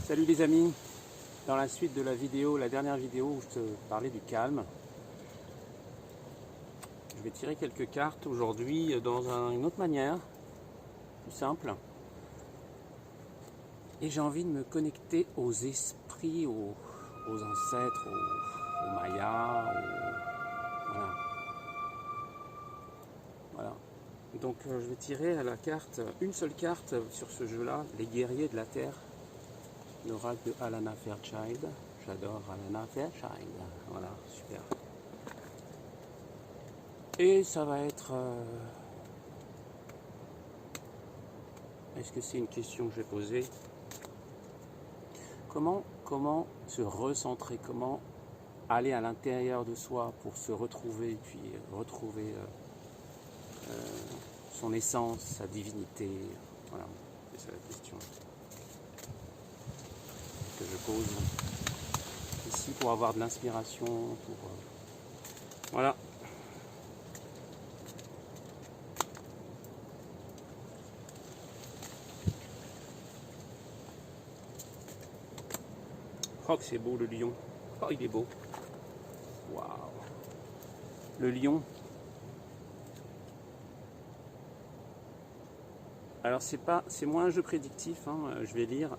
Salut les amis, dans la suite de la vidéo, la dernière vidéo où je te parlais du calme, je vais tirer quelques cartes aujourd'hui dans une autre manière, plus simple. Et j'ai envie de me connecter aux esprits, aux ancêtres, aux Mayas, voilà. Donc je vais tirer à la carte, une seule carte sur ce jeu-là, les guerriers de la Terre. L'oracle de Alana Fairchild. J'adore Alana Fairchild. Voilà, super. Et ça va être... Est-ce que c'est une question que je vais poser? Comment se recentrer? Comment aller à l'intérieur de soi pour se retrouver, puis retrouver son essence, sa divinité? Voilà, c'est ça la question que je pose ici pour avoir de l'inspiration, pour voilà. Oh que c'est beau le lion. Oh il est beau. Waouh. Le lion. Alors c'est moins un jeu prédictif, hein. Je vais lire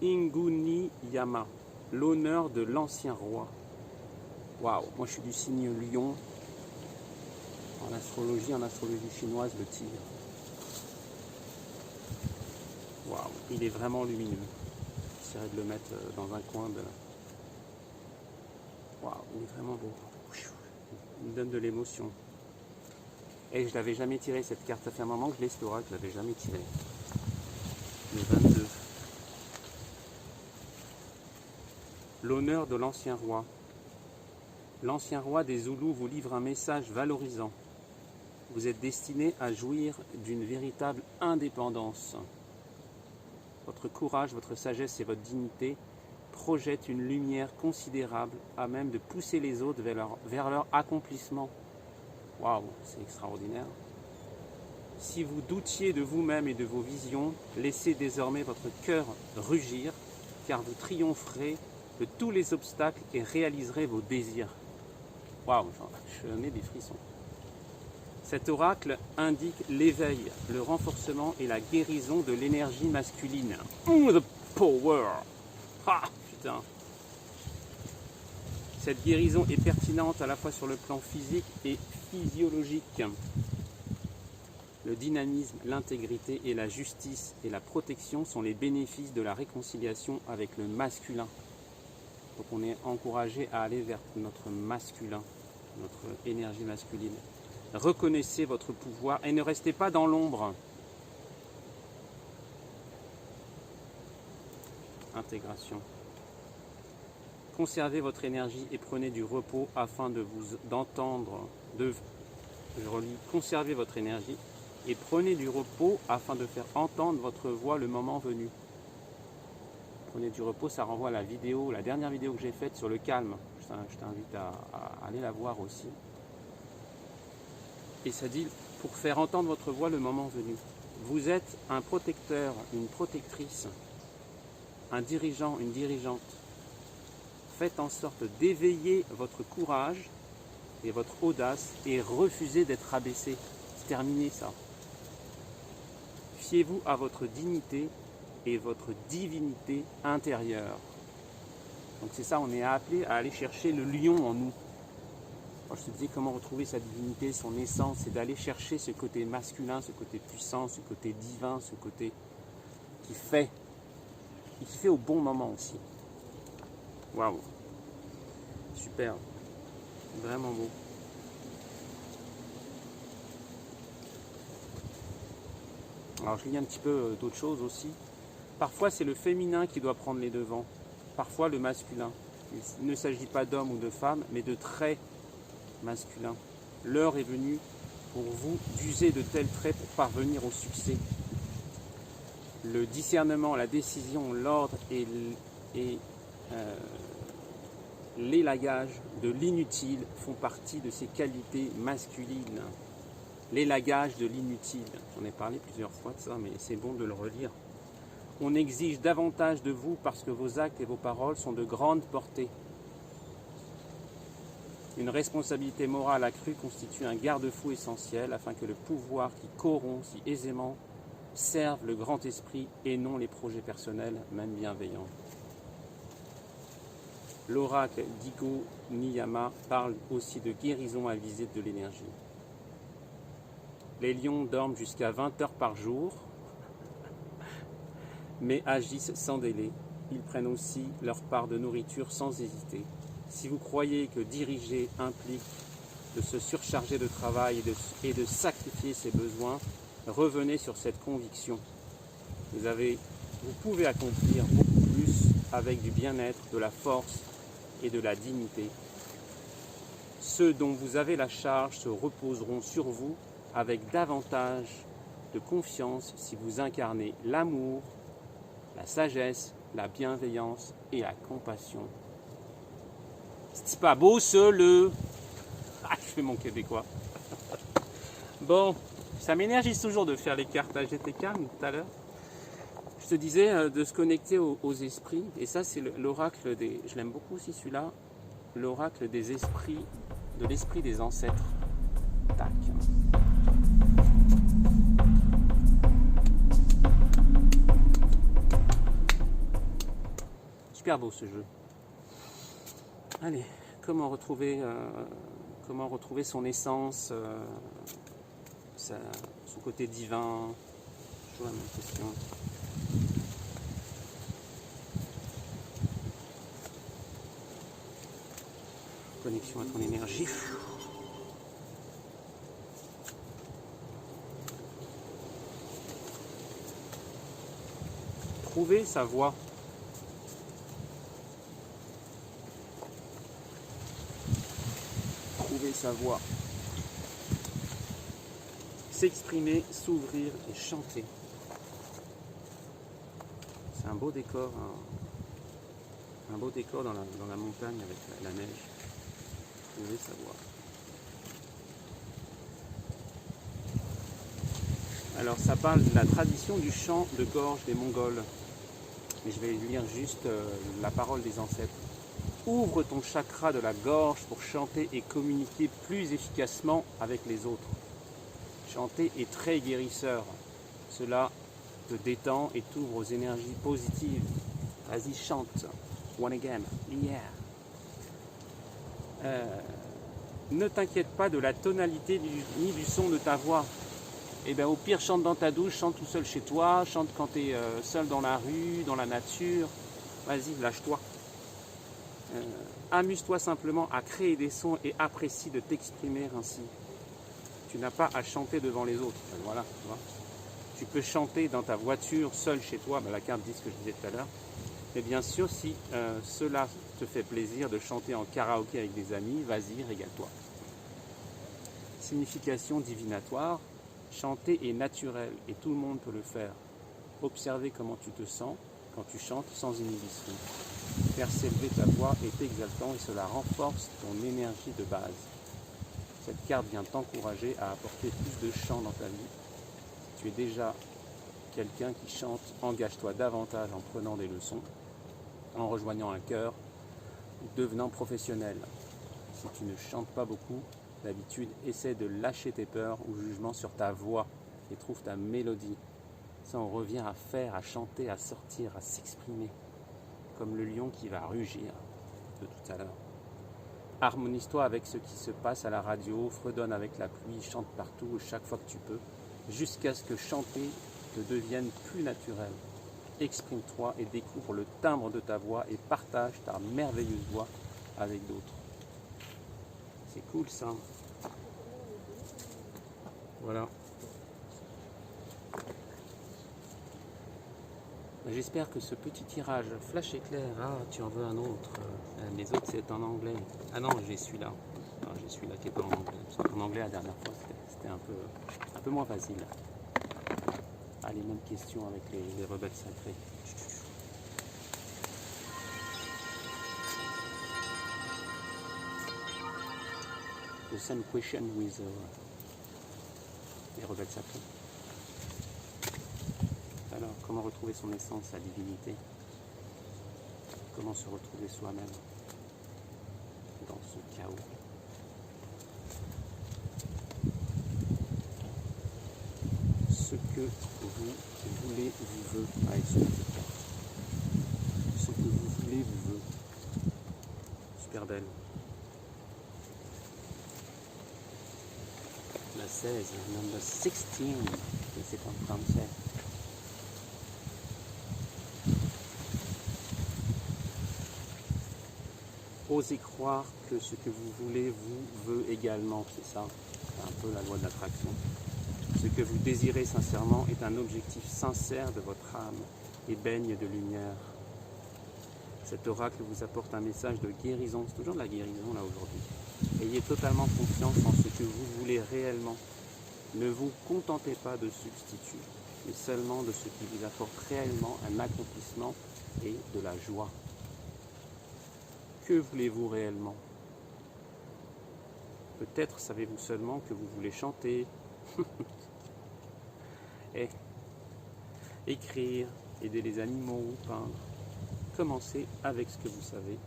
Inguni Yama, l'honneur de l'ancien roi. Waouh, moi je suis du signe lion. En astrologie chinoise, le tigre. Waouh, il est vraiment lumineux. J'essaierai de le mettre dans un coin de... Waouh, il est vraiment beau. Il me donne de l'émotion. Et je l'avais jamais tiré cette carte. Ça fait un moment que je l'ai, cet oracle, je l'avais jamais tiré. Le 22. L'honneur de l'ancien roi. L'ancien roi des Zoulous vous livre un message valorisant. Vous êtes destiné à jouir d'une véritable indépendance. Votre courage, votre sagesse et votre dignité projettent une lumière considérable à même de pousser les autres vers leur accomplissement. Waouh, c'est extraordinaire. Si vous doutiez de vous-même et de vos visions, laissez désormais votre cœur rugir, car vous triompherez de tous les obstacles et réaliserez vos désirs. Waouh, je mets des frissons. Cet oracle indique l'éveil, le renforcement et la guérison de l'énergie masculine. The power! Ah, putain! Cette guérison est pertinente à la fois sur le plan physique et physiologique. Le dynamisme, l'intégrité et la justice et la protection sont les bénéfices de la réconciliation avec le masculin. Donc on est encouragé à aller vers notre masculin, notre énergie masculine. Reconnaissez votre pouvoir et ne restez pas dans l'ombre. Intégration. Conservez votre énergie et prenez du repos afin d'entendre. Je relis. Conservez votre énergie et prenez du repos afin de faire entendre votre voix le moment venu. Prenez du repos, ça renvoie à la vidéo, la dernière vidéo que j'ai faite sur le calme. Je t'invite à aller la voir aussi. Et ça dit, pour faire entendre votre voix le moment venu. Vous êtes un protecteur, une protectrice, un dirigeant, une dirigeante. Faites en sorte d'éveiller votre courage et votre audace et refusez d'être abaissé. Terminez ça. Fiez-vous à votre dignité et votre divinité intérieure. Donc c'est ça, on est appelé à aller chercher le lion en nous. Quand je te disais comment retrouver sa divinité, son essence, c'est d'aller chercher ce côté masculin, ce côté puissant, ce côté divin, ce côté qui fait au bon moment aussi. Waouh, super, vraiment beau. Alors je lis un petit peu d'autres choses aussi. Parfois c'est le féminin qui doit prendre les devants, parfois le masculin. Il ne s'agit pas d'homme ou de femme, mais de traits masculins. L'heure est venue pour vous d'user de tels traits pour parvenir au succès. Le discernement, la décision, l'ordre et l'élagage de l'inutile font partie de ces qualités masculines. L'élagage de l'inutile. J'en ai parlé plusieurs fois de ça, mais c'est bon de le relire. On exige davantage de vous parce que vos actes et vos paroles sont de grande portée. Une responsabilité morale accrue constitue un garde-fou essentiel afin que le pouvoir qui corrompt si aisément serve le grand esprit et non les projets personnels, même bienveillants. L'oracle d'Igo Niyama parle aussi de guérison à visée de l'énergie. Les lions dorment jusqu'à 20 heures par jour, mais agissent sans délai. Ils prennent aussi leur part de nourriture sans hésiter. Si vous croyez que diriger implique de se surcharger de travail et de sacrifier ses besoins, revenez sur cette conviction. Vous pouvez accomplir beaucoup plus avec du bien-être, de la force et de la dignité. Ceux dont vous avez la charge se reposeront sur vous avec davantage de confiance si vous incarnez l'amour, la sagesse, la bienveillance et la compassion. C'est pas beau ce le... Ah, je fais mon québécois. Bon, ça m'énergise toujours de faire les cartes. J'étais calme tout à l'heure. Je te disais de se connecter aux esprits. Et ça, c'est l'oracle des... Je l'aime beaucoup aussi celui-là. L'oracle des esprits, de l'esprit des ancêtres. Tac. Super beau ce jeu. Allez, comment retrouver son essence, son côté divin? Toujours la même question. Connexion à ton énergie. Trouver sa voie. Trouver sa voie. S'exprimer, s'ouvrir et chanter. C'est un beau décor, un beau décor dans la montagne avec la neige. Trouver sa voie. Alors ça parle de la tradition du chant de gorge des Mongols. Mais je vais lire juste la parole des ancêtres. Ouvre ton chakra de la gorge pour chanter et communiquer plus efficacement avec les autres. Chanter est très guérisseur. Cela te détend et t'ouvre aux énergies positives. Vas-y, chante. One again. Yeah. Ne t'inquiète pas de la tonalité ni du son de ta voix. Et bien au pire, chante dans ta douche, chante tout seul chez toi, chante quand tu es seul dans la rue, dans la nature. Vas-y, lâche-toi. Amuse-toi simplement à créer des sons et apprécie de t'exprimer ainsi. Tu n'as pas à chanter devant les autres. Voilà, tu vois. Tu peux chanter dans ta voiture, seul chez toi. La carte dit ce que je disais tout à l'heure. Et bien sûr, si cela te fait plaisir de chanter en karaoké avec des amis, vas-y, régale-toi. Signification divinatoire. Chanter est naturel et tout le monde peut le faire. Observez comment tu te sens quand tu chantes sans inhibition. Faire s'élever ta voix est exaltant et cela renforce ton énergie de base. Cette carte vient t'encourager à apporter plus de chant dans ta vie. Si tu es déjà quelqu'un qui chante, engage-toi davantage en prenant des leçons, en rejoignant un chœur ou devenant professionnel. Si tu ne chantes pas beaucoup, d'habitude, essaie de lâcher tes peurs ou jugements sur ta voix et trouve ta mélodie. Ça, on revient à faire, à chanter, à sortir, à s'exprimer, comme le lion qui va rugir de tout à l'heure. Harmonise-toi avec ce qui se passe à la radio, fredonne avec la pluie, chante partout, chaque fois que tu peux, jusqu'à ce que chanter te devienne plus naturel. Exprime-toi et découvre le timbre de ta voix et partage ta merveilleuse voix avec d'autres. C'est cool ça. Voilà. J'espère que ce petit tirage flash éclair, tu en veux un autre. Les autres c'est en anglais. Ah non, j'ai celui-là. Non, j'ai celui-là qui est pas en anglais. Parce qu'en anglais la dernière fois c'était un peu moins facile. Ah, les mêmes questions avec les rebelles sacrés. The same question with les rebelles sacrés. Alors, Comment retrouver son essence, sa divinité? Comment se retrouver soi-même dans ce chaos? Ce que vous voulez vous veut avec ce petit cœur. Ce que vous voulez vous veut. Super belle. La 16, number 16, que c'est en français. Osez croire que ce que vous voulez vous veut également, c'est ça, c'est un peu la loi de l'attraction. Ce que vous désirez sincèrement est un objectif sincère de votre âme et baigne de lumière. Cet oracle vous apporte un message de guérison, c'est toujours de la guérison là aujourd'hui. Ayez totalement confiance en ce que vous voulez réellement. Ne vous contentez pas de substituts, mais seulement de ce qui vous apporte réellement un accomplissement et de la joie. Que voulez-vous réellement? Peut-être savez-vous seulement que vous voulez chanter, et écrire, aider les animaux ou peindre. Commencez avec ce que vous savez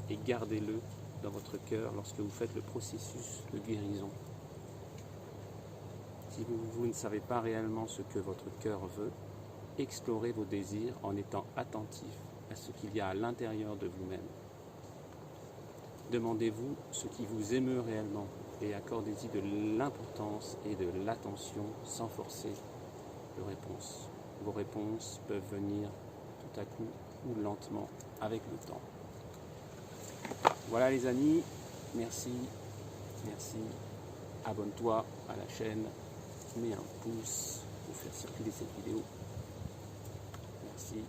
et gardez-le dans votre cœur lorsque vous faites le processus de guérison. Si vous ne savez pas réellement ce que votre cœur veut, explorez vos désirs en étant attentif à ce qu'il y a à l'intérieur de vous-même. Demandez-vous ce qui vous émeut réellement et accordez-y de l'importance et de l'attention sans forcer de réponse. Vos réponses peuvent venir tout à coup ou lentement avec le temps. Voilà les amis, merci, abonne-toi à la chaîne, mets un pouce pour faire circuler cette vidéo. Merci.